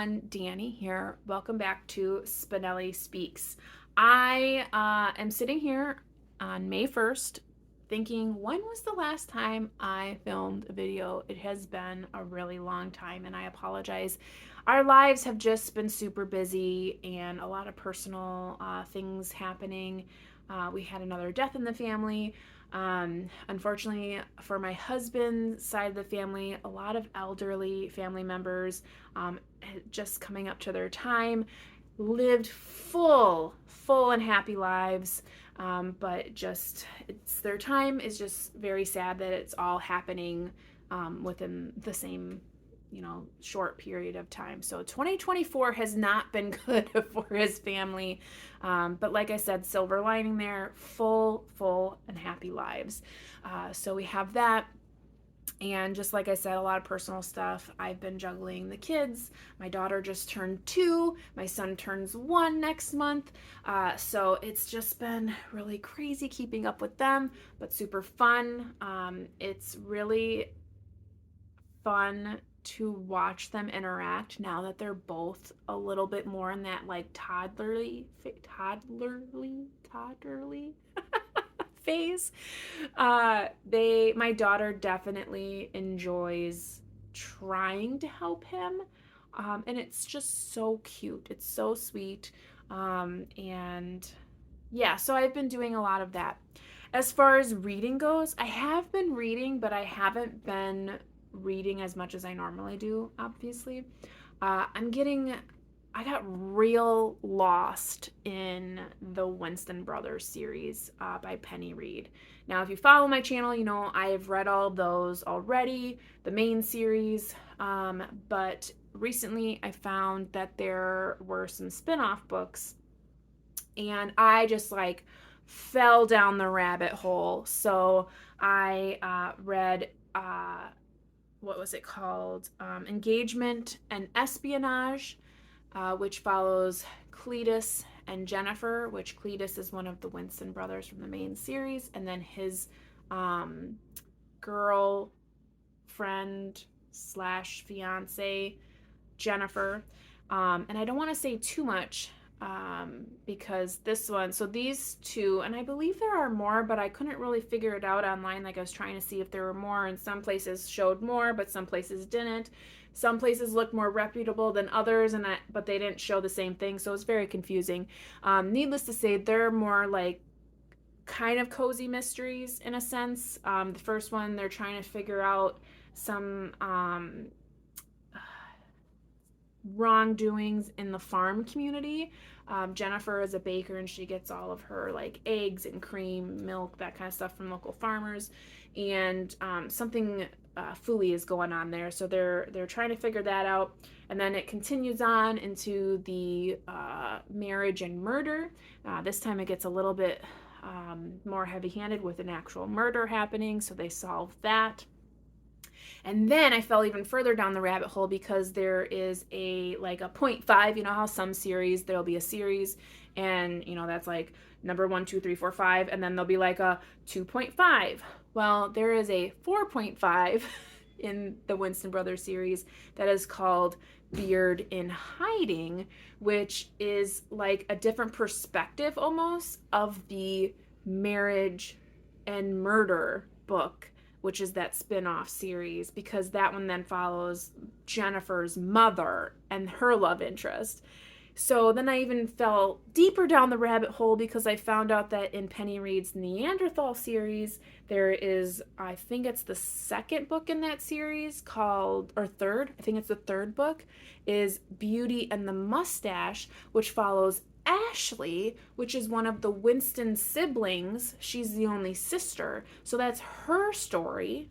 everyone, Dani here. Welcome back to Spenelli Speaks. I am sitting here on May 1st thinking, when was the last time I filmed a video? It has been a really long time, and I apologize. Our lives have just been super busy and a lot of personal things happening. We had another death in the family. Unfortunately, for my husband's side of the family, a lot of elderly family members just coming up to their time, lived full and happy lives, but just their time is just very sad that it's all happening within the same short period of time. So 2024 has not been good for his family. But like I said, silver lining there, full and happy lives. So we have that. And just like I said, a lot of personal stuff. I've been juggling the kids. My daughter just turned 2. My son turns 1 next month. So it's just been really crazy keeping up with them, but super fun. It's really fun to watch them interact now that they're both a little bit more in that like toddlerly phase. My daughter definitely enjoys trying to help him, and it's just so cute. It's so sweet, and yeah. So I've been doing a lot of that. As far as reading goes, I have been reading, but I haven't been reading as much as I normally do, obviously. I got real lost in the Winston Brothers series by Reid. Now, if you follow my channel, you know I have read all of those already, the main series, but recently I found that there were some spin-off books, and I just like fell down the rabbit hole. So I read what was it called? Engagement and Espionage, which follows Cletus and Jennifer, which Cletus is one of the Winston brothers from the main series, and then his girlfriend slash fiance, Jennifer. And I don't want to say too much because this one, so these two, and I believe there are more, but I couldn't really figure it out online. Like I was trying to see if there were more, and some places showed more, but some places didn't. Some places looked more reputable than others, but they didn't show the same thing, so it's very confusing. Needless to say, they're more like kind of cozy mysteries in a sense. The first one, they're trying to figure out some wrongdoings in the farm community. Jennifer is a baker, and she gets all of her like eggs and cream, milk, that kind of stuff from local farmers, and something fooey is going on there. So they're trying to figure that out, and then it continues on into the marriage and murder. This time it gets a little bit more heavy-handed with an actual murder happening, so they solve that. And then I fell even further down the rabbit hole because there is a 0.5. You know how some series, there'll be a series, and that's like number 1, 2, 3, 4, 5, and then there'll be like a 2.5. Well, there is a 4.5 in the Winston Brothers series that is called Beard in Hiding, which is like a different perspective almost of the marriage and murder book, which is that spin-off series, because that one then follows Jennifer's mother and her love interest. So then I even fell deeper down the rabbit hole because I found out that in Penny Reid's Neanderthal series, there is, I think it's the second book in that series called, or third, I think it's the third book, is Beauty and the Mustache, which follows Ashley, which is one of the Winston siblings. She's the only sister. So that's her story.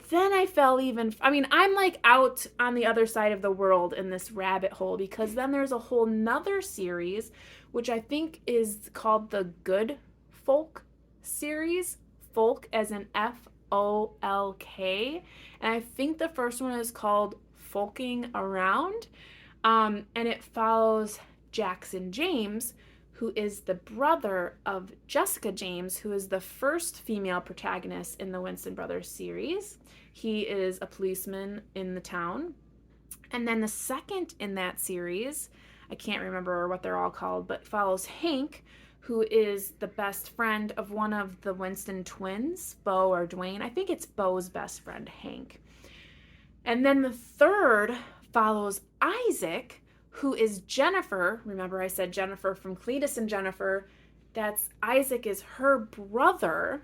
Then I fell I'm like out on the other side of the world in this rabbit hole, because then there's a whole nother series, which I think is called the Good Folk series. Folk as in Folk. And I think the first one is called Folking Around. And it follows Jackson James, who is the brother of Jessica James, who is the first female protagonist in the Winston Brothers series. He is a policeman in the town. And then the second in that series, I can't remember what they're all called, but follows Hank, who is the best friend of one of the Winston twins, Bo or Dwayne. I think it's Bo's best friend, Hank. And then the third follows Isaac, who is Jennifer. Remember, I said Jennifer from Cletus and Jennifer. That's Isaac is her brother,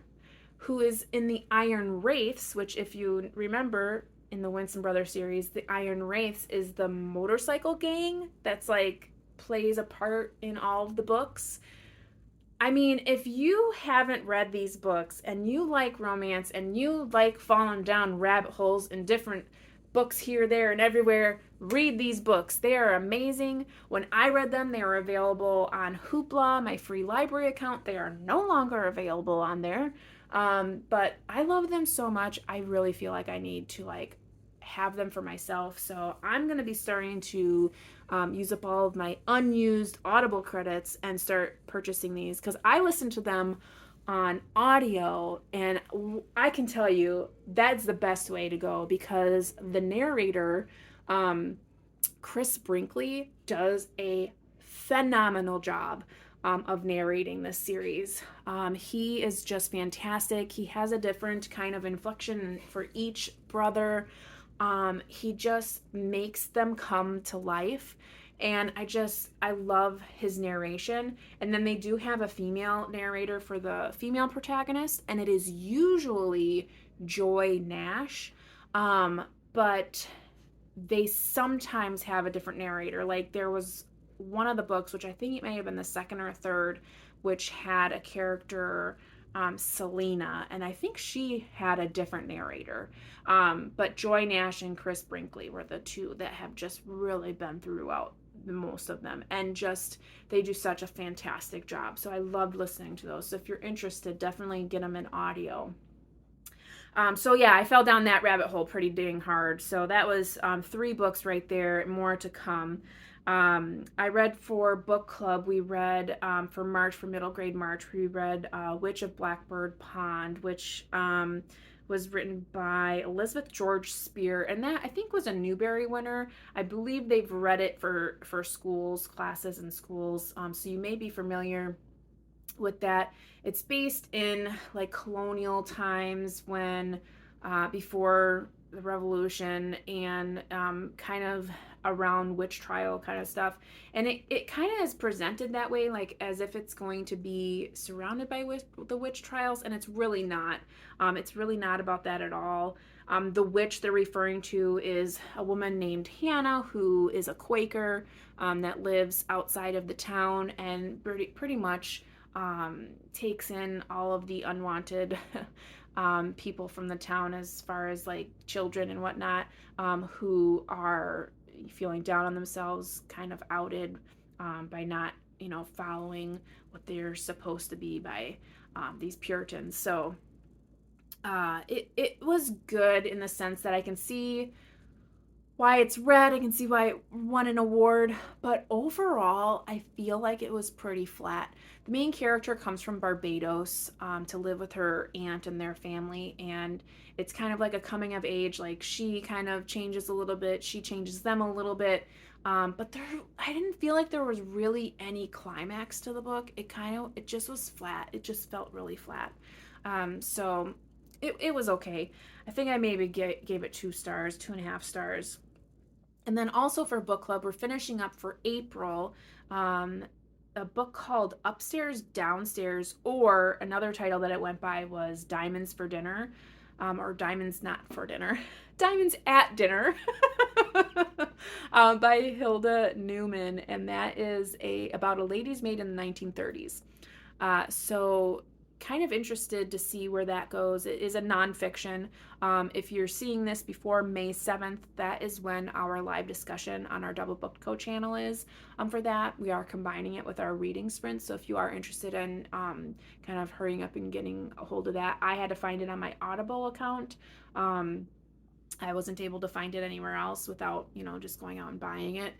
who is in the Iron Wraiths, which, if you remember, in the Winston Brothers series, the Iron Wraiths is the motorcycle gang that's like plays a part in all of the books. I mean, if you haven't read these books and you like romance and you like falling down rabbit holes in different books here, there, and everywhere, read these books. They are amazing. When I read them, they were available on Hoopla, my free library account. They are no longer available on there. But I love them so much. I really feel like I need to like have them for myself. So I'm going to be starting to use up all of my unused Audible credits and start purchasing these because I listen to them on audio, and I can tell you that's the best way to go because the narrator, Chris Brinkley, does a phenomenal job of narrating this series. He is just fantastic. He has a different kind of inflection for each brother. He just makes them come to life. And I love his narration. And then they do have a female narrator for the female protagonist, and it is usually Joy Nash. But they sometimes have a different narrator. Like there was one of the books, which I think it may have been the second or third, which had a character, Selena, and I think she had a different narrator. But Joy Nash and Chris Brinkley were the two that have just really been throughout the most of them, and just they do such a fantastic job. So I loved listening to those. So if you're interested, definitely get them in audio. So yeah, I fell down that rabbit hole pretty dang hard. So that was 3 books right there, more to come. I read for book club, we read for March, for middle grade March, we read Witch of Blackbird Pond, which was written by Elizabeth George Speare, and that I think was a Newbery winner. I believe they've read it for schools, classes in schools, so you may be familiar with that. It's based in like colonial times when before the revolution, and kind of around witch trial kind of stuff, and it kind of is presented that way, like as if it's going to be surrounded by the witch trials, and it's really not. It's really not about that at all. The witch they're referring to is a woman named Hannah, who is a Quaker, that lives outside of the town, and pretty much takes in all of the unwanted people from the town, as far as like children and whatnot, who are feeling down on themselves, kind of outed by not, following what they're supposed to be by these Puritans. So it was good in the sense that I can see why it's read. I can see why it won an award, but overall, I feel like it was pretty flat. The main character comes from Barbados to live with her aunt and their family, and it's kind of like a coming of age. Like she kind of changes a little bit, she changes them a little bit, but I didn't feel like there was really any climax to the book. It just was flat. It just felt really flat. So it was okay. I think I maybe gave it 2 stars, 2.5 stars. And then also for book club, we're finishing up for April a book called Upstairs, Downstairs, or another title that it went by was Diamonds for Dinner, or Diamonds Not for Dinner, Diamonds at Dinner, by Hilda Newman, and that is about a lady's maid in the 1930s. So kind of interested to see where that goes. It is a nonfiction. If you're seeing this before May 7th, that is when our live discussion on our DoubleBookedCo channel is. For that, we are combining it with our reading sprint. So if you are interested in kind of hurrying up and getting a hold of that, I had to find it on my Audible account. I wasn't able to find it anywhere else without, just going out and buying it.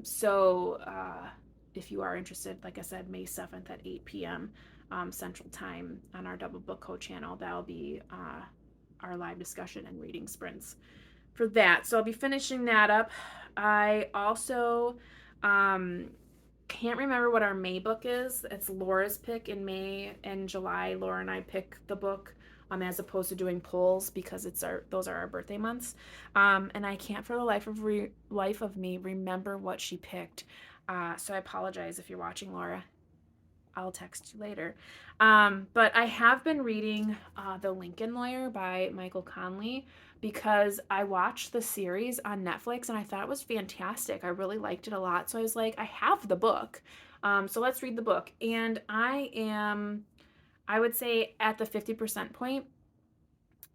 So if you are interested, like I said, May 7th at 8 p.m. Central Time on our DoubleBookedCo channel, that'll be our live discussion and reading sprints. for that. So I'll be finishing that up. I also can't remember what our May book is. It's Laura's pick in May and July. Laura and I pick the book as opposed to doing polls because those are our birthday months. And I can't for the life of me remember what she picked. So I apologize if you're watching, Laura. I'll text you later. But I have been reading The Lincoln Lawyer by Michael Connelly because I watched the series on Netflix and I thought it was fantastic. I really liked it a lot. So I was like, I have the book. So let's read the book. And I would say, at the 50% point.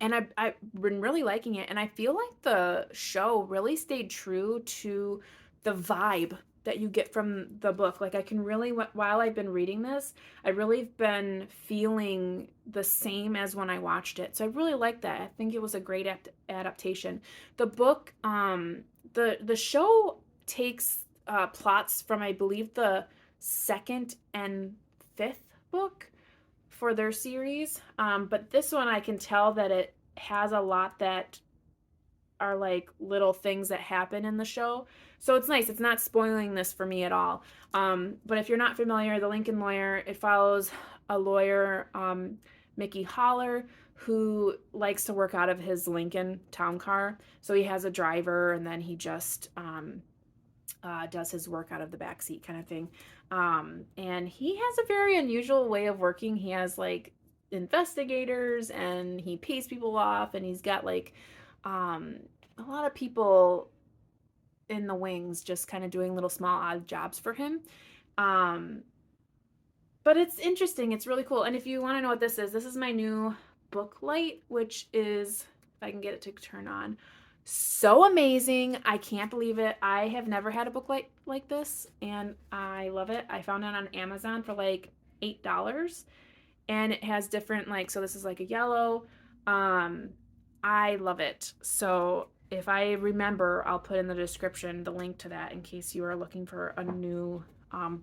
And I've been really liking it. And I feel like the show really stayed true to the vibe that you get from the book. Like, I can really, while I've been reading this, I really have been feeling the same as when I watched it. So I really like that. I think it was a great adaptation. The book, the show takes plots from, I believe, the second and fifth book for their series. But this one, I can tell that it has a lot that are like little things that happen in the show. So it's nice. It's not spoiling this for me at all. But if you're not familiar, The Lincoln Lawyer, it follows a lawyer, Mickey Holler, who likes to work out of his Lincoln town car. So he has a driver, and then he just does his work out of the back seat kind of thing. And he has a very unusual way of working. He has like investigators and he pays people off, and he's got like a lot of people in the wings just kind of doing little small odd jobs for him. But it's interesting. It's really cool. And if you want to know what this is my new book light, which is, if I can get it to turn on, so amazing. I can't believe it. I have never had a book light like this, and I love it. I found it on Amazon for like $8, and it has different, like, so this is like a yellow. I love it. So if I remember, I'll put in the description the link to that in case you are looking for a new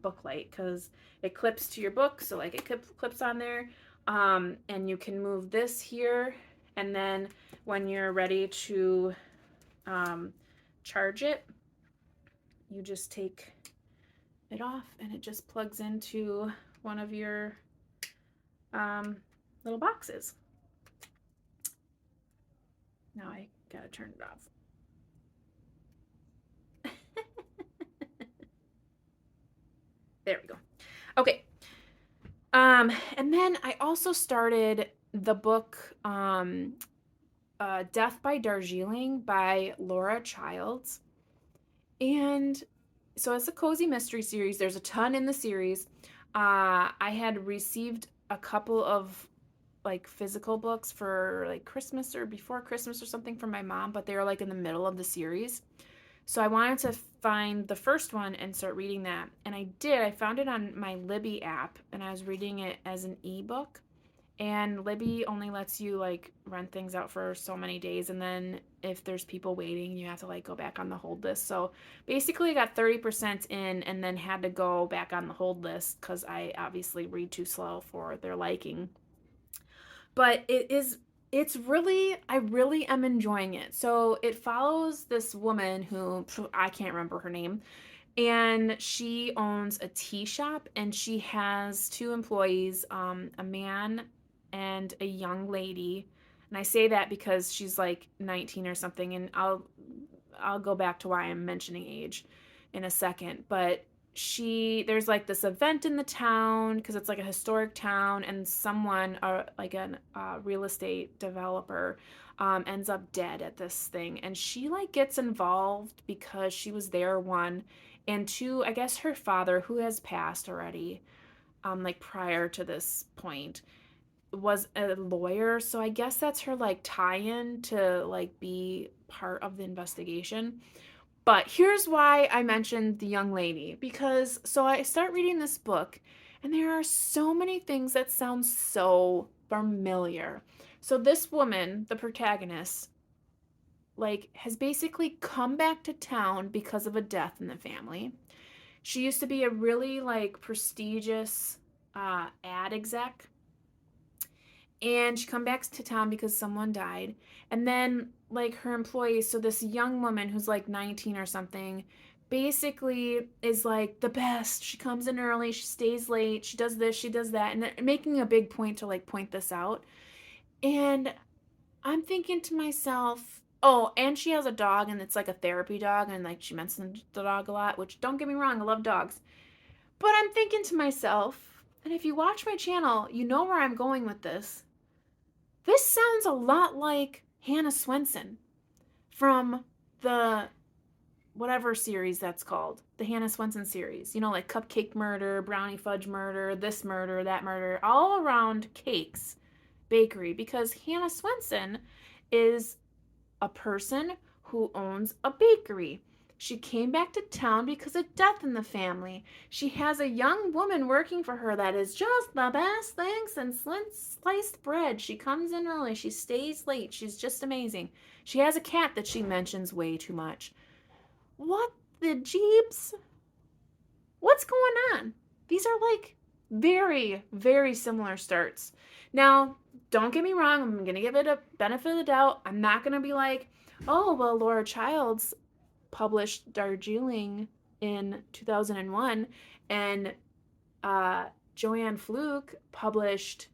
book light, because it clips to your book. So like it clips on there, and you can move this here, and then when you're ready to charge it, you just take it off and it just plugs into one of your little boxes. Now I gotta turn it off. There we go. Okay. And then I also started the book Death by Darjeeling by Laura Childs. And so it's a cozy mystery series. There's a ton in the series. I had received a couple of like physical books for like Christmas or before Christmas or something from my mom, but they were like in the middle of the series. So I wanted to find the first one and start reading that. And I did. I found it on my Libby app, and I was reading it as an ebook. And Libby only lets you like rent things out for so many days, and then if there's people waiting, you have to like go back on the hold list. So basically I got 30% in and then had to go back on the hold list because I obviously read too slow for their liking. But it's really, I really am enjoying it. So it follows this woman who, I can't remember her name, and she owns a tea shop, and she has two employees, a man and a young lady. And I say that because she's like 19 or something, and I'll go back to why I'm mentioning age in a second. But there's like this event in the town because it's like a historic town, and someone, like a real estate developer, ends up dead at this thing, and she like gets involved because she was there, one, and two, I guess her father, who has passed already, like prior to this point, was a lawyer. So I guess that's her like tie-in to like be part of the investigation. But here's why I mentioned the young lady, because so I start reading this book, and there are so many things that sound so familiar. So this woman, the protagonist, like has basically come back to town because of a death in the family. She used to be a really like prestigious ad exec, and she come back to town because someone died. And then like her employees. So this young woman who's like 19 or something basically is like the best. She comes in early, she stays late, she does this, she does that, and they're making a big point to like point this out. And I'm thinking to myself, oh, and she has a dog, and it's like a therapy dog, and like she mentions the dog a lot, which don't get me wrong, I love dogs. But I'm thinking to myself, and if you watch my channel, you know where I'm going with this. This sounds a lot like Hannah Swenson from the whatever series that's called, the Hannah Swenson series. You know, like Cupcake Murder, Brownie Fudge Murder, this murder, that murder, all around cakes, bakery, because Hannah Swenson is a person who owns a bakery. She came back to town because of death in the family. She has a young woman working for her that is just the best thing since sliced bread. She comes in early. She stays late. She's just amazing. She has a cat that she mentions way too much. What the jeeps? What's going on? These are like very, very similar starts. Now, don't get me wrong. I'm going to give it a benefit of the doubt. I'm not going to be like, oh, well, Laura Childs published Darjeeling in 2001, and Joanne Fluke published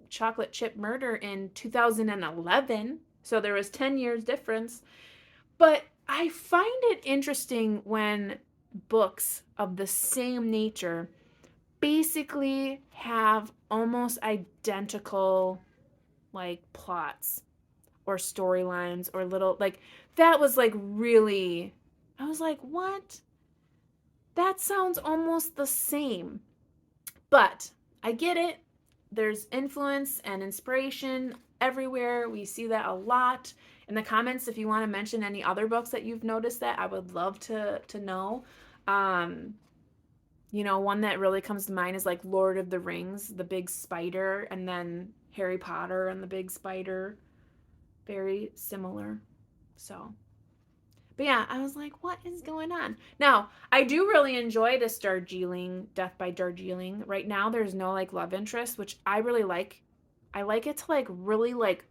Chocolate Chip Murder in 2011. So there was 10 years difference. But I find it interesting when books of the same nature basically have almost identical like plots or storylines or little like that was like really I was like, what? That sounds almost the same. But I get it. There's influence and inspiration everywhere. We see that a lot. In the comments, if you want to mention any other books that you've noticed that, I would love to know. You know, one that really comes to mind is like Lord of the Rings, the big spider, and then Harry Potter and the big spider. Very similar. So, but yeah, I was like, what is going on? Now, I do really enjoy this Darjeeling, Death by Darjeeling. Right now, there's no like love interest, which I really like. I like it to like really like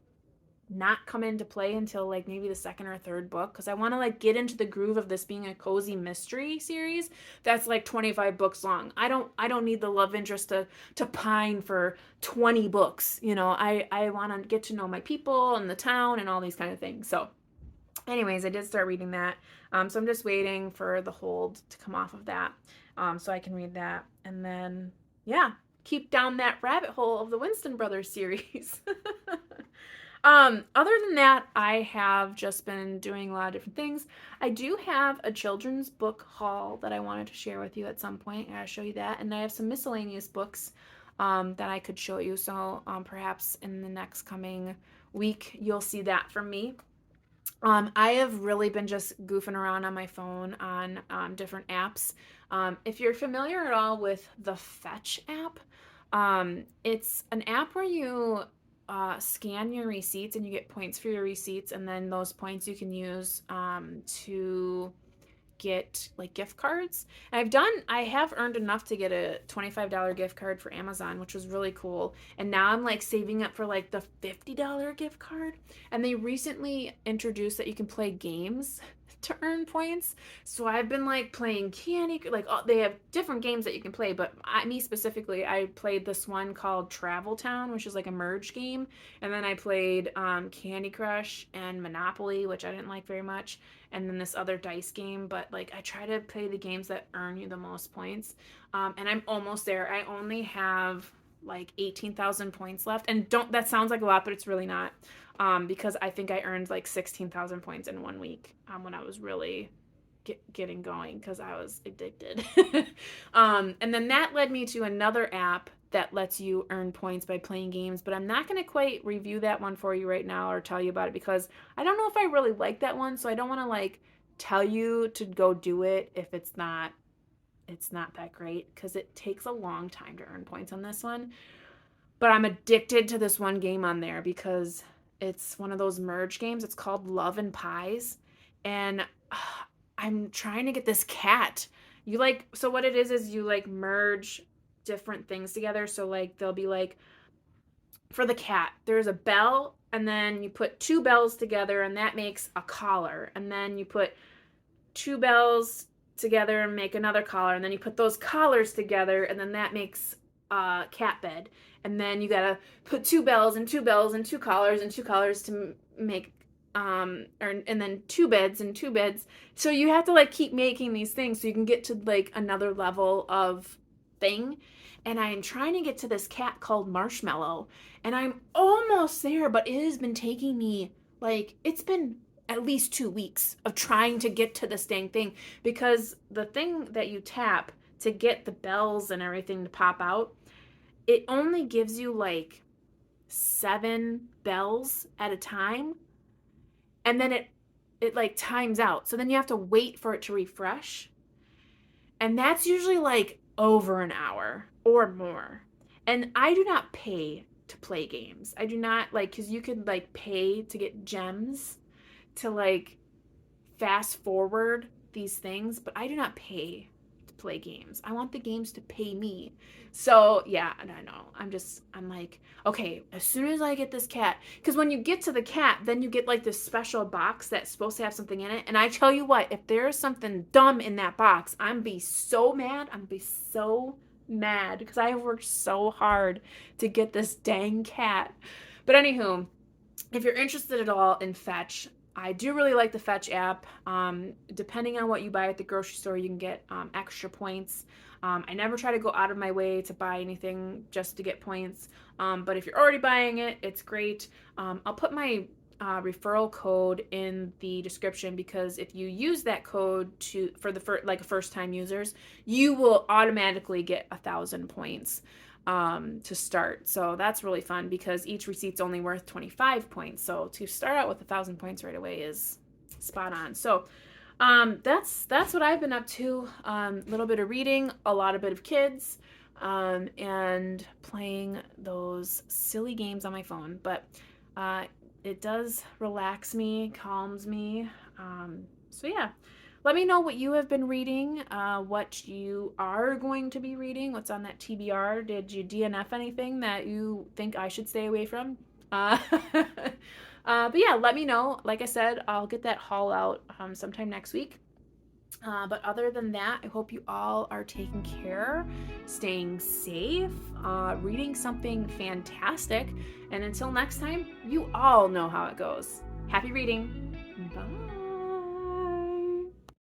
not come into play until like maybe the second or third book, because I want to like get into the groove of this being a cozy mystery series that's like 25 books long. I don't need the love interest to pine for 20 books. You know, I want to get to know my people and the town and all these kind of things. So anyways, I did start reading that. So I'm just waiting for the hold to come off of that, so I can read that, and then yeah, keep down that rabbit hole of the Winston Brothers series. Other than that, I have just been doing a lot of different things. I do have a children's book haul that I wanted to share with you at some point. I'll show you that. And I have some miscellaneous books that I could show you. So perhaps in the next coming week, you'll see that from me. I have really been just goofing around on my phone on different apps. If you're familiar at all with the Fetch app, it's an app where you scan your receipts and you get points for your receipts, and then those points you can use to get like gift cards. And I have earned enough to get a $25 gift card for Amazon, which was really cool. And now I'm like saving up for like the $50 gift card. And they recently introduced that you can play games to earn points. So I've been like playing they have different games that you can play, but me specifically, I played this one called Travel Town, which is like a merge game. And then I played Candy Crush and Monopoly, which I didn't like very much. And then this other dice game, but like I try to play the games that earn you the most points. And I'm almost there. I only have like 18,000 points left. And that sounds like a lot, but it's really not. Because I think I earned like 16,000 points in 1 week when I was really getting going, because I was addicted. And then that led me to another app that lets you earn points by playing games, but I'm not going to quite review that one for you right now or tell you about it, because I don't know if I really like that one, so I don't want to like tell you to go do it if it's not that great, because it takes a long time to earn points on this one. But I'm addicted to this one game on there because it's one of those merge games. It's called Love and Pies, and I'm trying to get this cat. So what it is you like merge different things together. So like there'll be like, for the cat, there's a bell and then you put 2 bells together, and that makes a collar. And then you put 2 bells together and make another collar. And then you put those collars together, and then that makes a cat bed. And then you gotta put 2 bells and 2 bells and 2 collars and 2 collars to make and then 2 beds and 2 beds. So you have to like keep making these things so you can get to like another level of thing. And I am trying to get to this cat called Marshmallow, and I'm almost there, but it has been taking me like, it's been at least 2 weeks of trying to get to this dang thing, because the thing that you tap to get the bells and everything to pop out, it only gives you like 7 bells at a time, and then it like times out. So then you have to wait for it to refresh. And that's usually like over an hour or more. And I do not pay to play games. I do not like, because you could like pay to get gems to like fast forward these things, but I do not pay to play games. I want the games to pay me. So yeah, and I know. I'm like, okay, as soon as I get this cat, because when you get to the cat, then you get like this special box that's supposed to have something in it. And I tell you what, if there's something dumb in that box, I'm be so mad. I'm be so mad because I have worked so hard to get this dang cat. But anywho, if you're interested at all in Fetch, I do really like the Fetch app. Depending on what you buy at the grocery store, you can get extra points. I never try to go out of my way to buy anything just to get points. But if you're already buying it, it's great. I'll put my referral code in the description, because if you use that code for first time users, you will automatically get 1,000 points to start. So that's really fun, because each receipt's only worth 25 points. So to start out with 1,000 points right away is spot on. So that's what I've been up to. A little bit of reading, a lot of bit of kids, and playing those silly games on my phone. But it does relax me, calms me. So yeah, let me know what you have been reading, what you are going to be reading, what's on that TBR. Did you DNF anything that you think I should stay away from? But yeah, let me know. Like I said, I'll get that haul out sometime next week. But other than that, I hope you all are taking care, staying safe, reading something fantastic. And until next time, you all know how it goes. Happy reading. Bye.